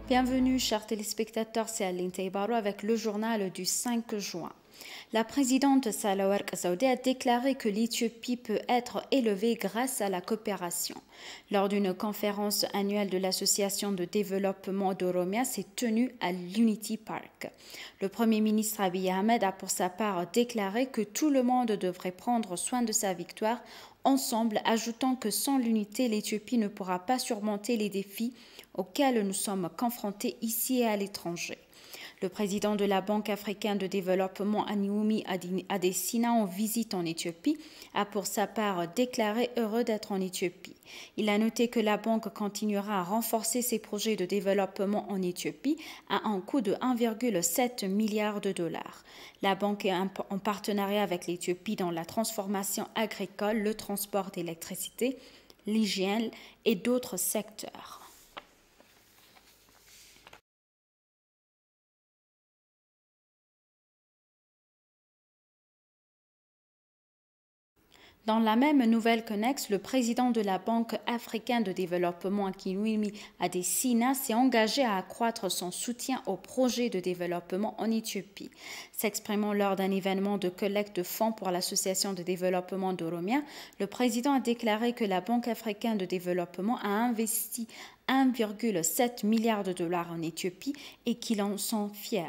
Bienvenue, chers téléspectateurs, c'est Aline Taïbaro avec le journal du 5 juin. La présidente Sahlawark Zewde a déclaré que l'Éthiopie peut être élevée grâce à la coopération. Lors d'une conférence annuelle de l'Association de développement d'Oromia s'est tenue à l'Unity Park. Le Premier ministre Abiy Ahmed a pour sa part déclaré que tout le monde devrait prendre soin de sa victoire ensemble, ajoutant que sans l'unité, l'Éthiopie ne pourra pas surmonter les défis auxquels nous sommes confrontés ici et à l'étranger. Le président de la Banque africaine de développement Anioumi Adesina, en visite en Éthiopie, a pour sa part déclaré heureux d'être en Éthiopie. Il a noté que la banque continuera à renforcer ses projets de développement en Éthiopie à un coût de 1,7 milliard de dollars. La banque est en partenariat avec l'Éthiopie dans la transformation agricole, le transport d'électricité, l'hygiène et d'autres secteurs. Dans la même nouvelle connexe, le président de la Banque africaine de développement Akinwumi Adesina s'est engagé à accroître son soutien au projet de développement en Éthiopie. S'exprimant lors d'un événement de collecte de fonds pour l'Association de développement d'Oromia, le président a déclaré que la Banque africaine de développement a investi 1,7 milliard de dollars en Éthiopie et qu'il en sont fiers.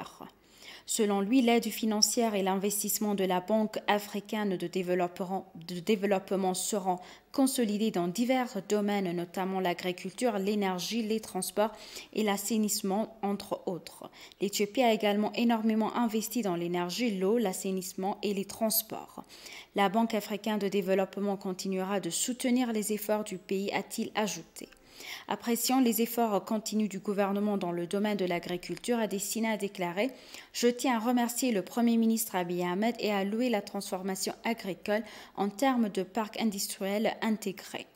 Selon lui, l'aide financière et l'investissement de la Banque africaine de développement seront consolidés dans divers domaines, notamment l'agriculture, l'énergie, les transports et l'assainissement, entre autres. L'Éthiopie a également énormément investi dans l'énergie, l'eau, l'assainissement et les transports. La Banque africaine de développement continuera de soutenir les efforts du pays, a-t-il ajouté. Appréciant les efforts continus du gouvernement dans le domaine de l'agriculture, Adesina a déclaré « Je tiens à remercier le Premier ministre Abiy Ahmed et à louer la transformation agricole en termes de parc industriel intégré ».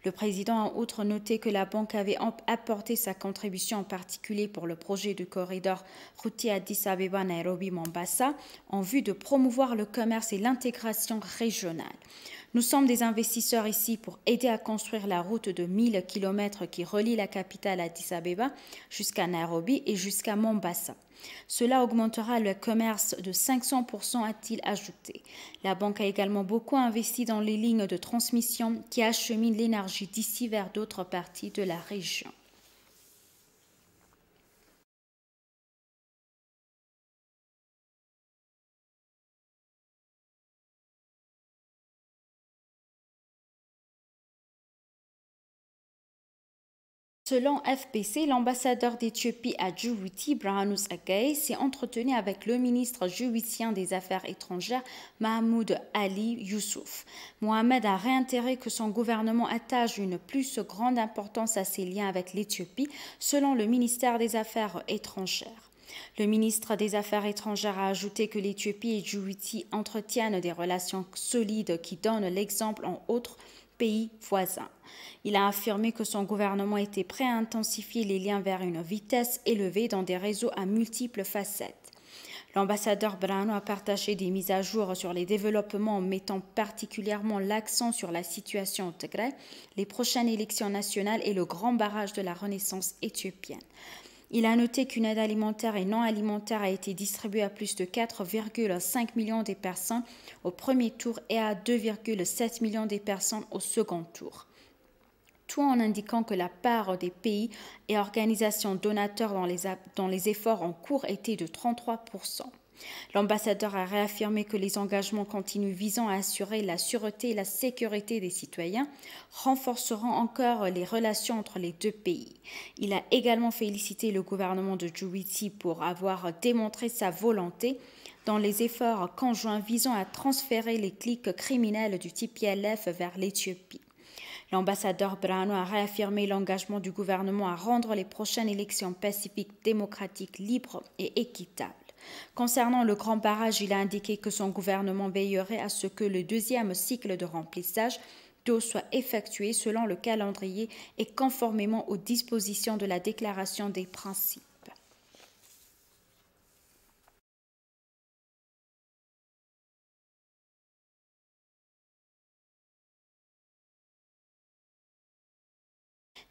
Le président a en outre noté que la banque avait apporté sa contribution en particulier pour le projet du corridor routier Addis Abeba-Nairobi-Mombasa en vue de promouvoir le commerce et l'intégration régionale. Nous sommes des investisseurs ici pour aider à construire la route de 1000 km qui relie la capitale Addis Abeba jusqu'à Nairobi et jusqu'à Mombasa. Cela augmentera le commerce de 500%, a-t-il ajouté. La banque a également beaucoup investi dans les lignes de transmission qui acheminent l'énergie d'ici vers d'autres parties de la région. Selon FBC, l'ambassadeur d'Éthiopie à Djibouti, Brahanouz Agaï, s'est entretenu avec le ministre djiboutien des Affaires étrangères, Mahmoud Ali Youssouf. Mohamed a réitéré que son gouvernement attache une plus grande importance à ses liens avec l'Éthiopie, selon le ministère des Affaires étrangères. Le ministre des Affaires étrangères a ajouté que l'Éthiopie et Djibouti entretiennent des relations solides qui donnent l'exemple en autres pays voisins. Il a affirmé que son gouvernement était prêt à intensifier les liens vers une vitesse élevée dans des réseaux à multiples facettes. L'ambassadeur Brano a partagé des mises à jour sur les développements en mettant particulièrement l'accent sur la situation au Tigray, les prochaines élections nationales et le grand barrage de la Renaissance éthiopienne. Il a noté qu'une aide alimentaire et non alimentaire a été distribuée à plus de 4,5 millions de personnes au premier tour et à 2,7 millions de personnes au second tour. Tout en indiquant que la part des pays et organisations donateurs dans les efforts en cours était de 33%. L'ambassadeur a réaffirmé que les engagements continus visant à assurer la sûreté et la sécurité des citoyens renforceront encore les relations entre les deux pays. Il a également félicité le gouvernement de Djibouti pour avoir démontré sa volonté dans les efforts conjoints visant à transférer les cliques criminels du TPLF vers l'Éthiopie. L'ambassadeur Brano a réaffirmé l'engagement du gouvernement à rendre les prochaines élections pacifiques, démocratiques, libres et équitables. Concernant le grand barrage, il a indiqué que son gouvernement veillerait à ce que le deuxième cycle de remplissage d'eau soit effectué selon le calendrier et conformément aux dispositions de la Déclaration des principes.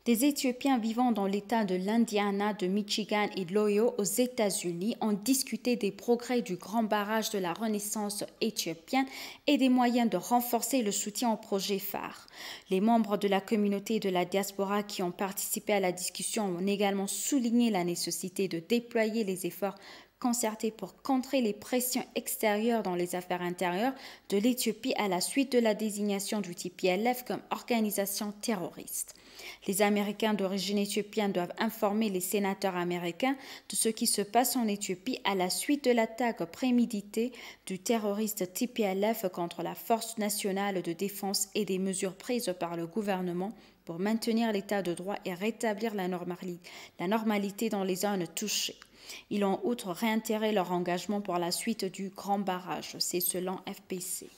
Des Éthiopiens vivant dans l'État de l'Indiana, de Michigan et de l'Ohio aux États-Unis ont discuté des progrès du grand barrage de la Renaissance éthiopienne et des moyens de renforcer le soutien au projet phare. Les membres de la communauté et de la diaspora qui ont participé à la discussion ont également souligné la nécessité de déployer les efforts concertés pour contrer les pressions extérieures dans les affaires intérieures de l'Éthiopie à la suite de la désignation du TPLF comme organisation terroriste. Les Américains d'origine éthiopienne doivent informer les sénateurs américains de ce qui se passe en Éthiopie à la suite de l'attaque préméditée du terroriste TPLF contre la Force nationale de défense et des mesures prises par le gouvernement pour maintenir l'état de droit et rétablir la normalité dans les zones touchées. Ils ont outre réitéré leur engagement pour la suite du grand barrage, c'est selon FPC.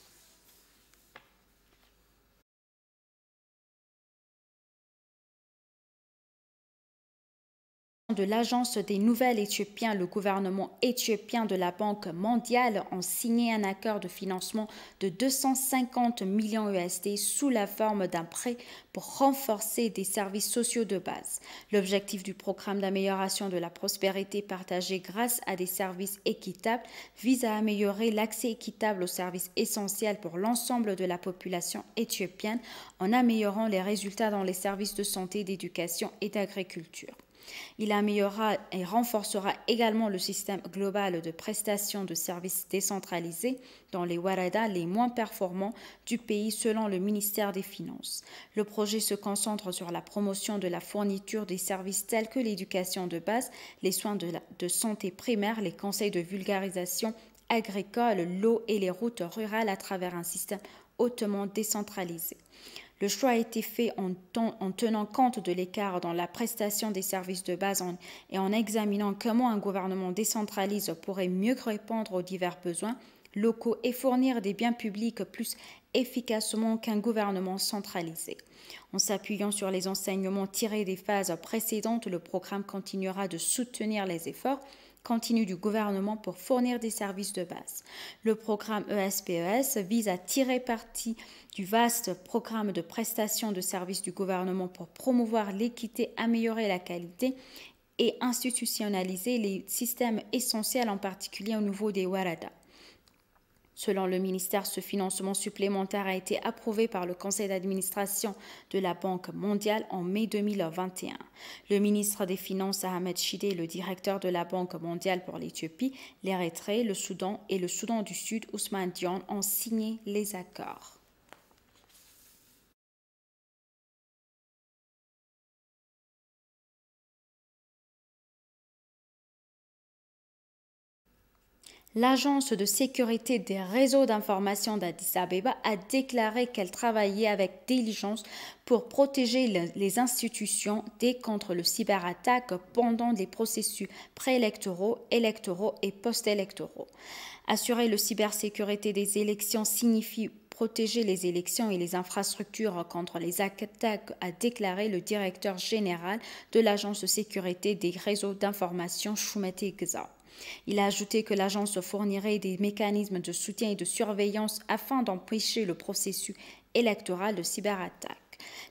De l'Agence des Nouvelles éthiopiennes, le gouvernement éthiopien de la Banque mondiale ont signé un accord de financement de 250 millions USD sous la forme d'un prêt pour renforcer des services sociaux de base. L'objectif du programme d'amélioration de la prospérité partagée grâce à des services équitables vise à améliorer l'accès équitable aux services essentiels pour l'ensemble de la population éthiopienne en améliorant les résultats dans les services de santé, d'éducation et d'agriculture. Il améliorera et renforcera également le système global de prestation de services décentralisés dans les Warada les moins performants du pays selon le ministère des Finances. Le projet se concentre sur la promotion de la fourniture des services tels que l'éducation de base, les soins de santé primaire, les conseils de vulgarisation agricole, l'eau et les routes rurales à travers un système hautement décentralisé. Le choix a été fait en tenant compte de l'écart dans la prestation des services de base et en examinant comment un gouvernement décentralisé pourrait mieux répondre aux divers besoins locaux et fournir des biens publics plus efficacement qu'un gouvernement centralisé. En s'appuyant sur les enseignements tirés des phases précédentes, le programme continuera de soutenir les efforts continue du gouvernement pour fournir des services de base. Le programme ESPES vise à tirer parti du vaste programme de prestation de services du gouvernement pour promouvoir l'équité, améliorer la qualité et institutionnaliser les systèmes essentiels, en particulier au niveau des Warada. Selon le ministère, ce financement supplémentaire a été approuvé par le conseil d'administration de la Banque mondiale en mai 2021. Le ministre des Finances Ahmed Shide et le directeur de la Banque mondiale pour l'Éthiopie, l'Érythrée, le Soudan et le Soudan du Sud, Ousmane Dione, ont signé les accords. L'Agence de sécurité des réseaux d'information d'Addis Abeba a déclaré qu'elle travaillait avec diligence pour protéger les institutions contre le cyberattaque pendant les processus préélectoraux, électoraux et post-électoraux. Assurer la cybersécurité des élections signifie protéger les élections et les infrastructures contre les attaques, a déclaré le directeur général de l'Agence de sécurité des réseaux d'information, Shumete Gza. Il a ajouté que l'agence fournirait des mécanismes de soutien et de surveillance afin d'empêcher le processus électoral de cyberattaque.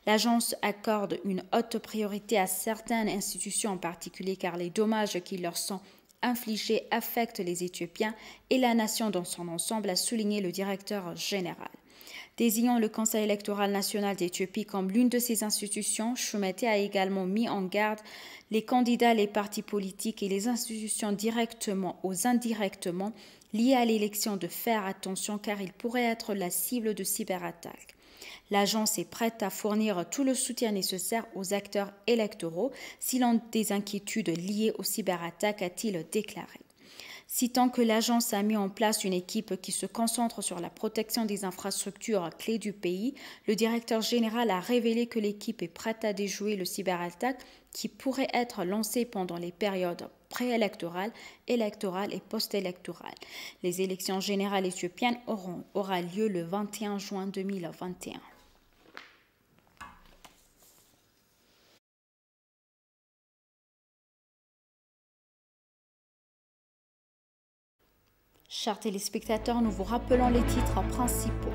L'agence accorde une haute priorité à certaines institutions en particulier car les dommages qui leur sont infligés affectent les Éthiopiens et la nation dans son ensemble, a souligné le directeur général. Désignant le Conseil électoral national d'Éthiopie comme l'une de ces institutions, Shumete a également mis en garde les candidats, les partis politiques et les institutions directement ou indirectement liées à l'élection de faire attention car ils pourraient être la cible de cyberattaques. L'agence est prête à fournir tout le soutien nécessaire aux acteurs électoraux s'ils ont des inquiétudes liées aux cyberattaques, a-t-il déclaré. Citant que l'agence a mis en place une équipe qui se concentre sur la protection des infrastructures clés du pays, le directeur général a révélé que l'équipe est prête à déjouer le cyberattaque qui pourrait être lancé pendant les périodes préélectorales, électorales et post-électorales. Les élections générales éthiopiennes auront lieu le 21 juin 2021. Chers téléspectateurs, nous vous rappelons les titres principaux.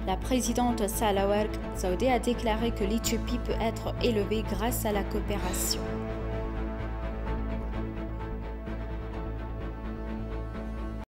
La présidente Sahle Work Zewde a déclaré que l'Éthiopie peut être élevée grâce à la coopération.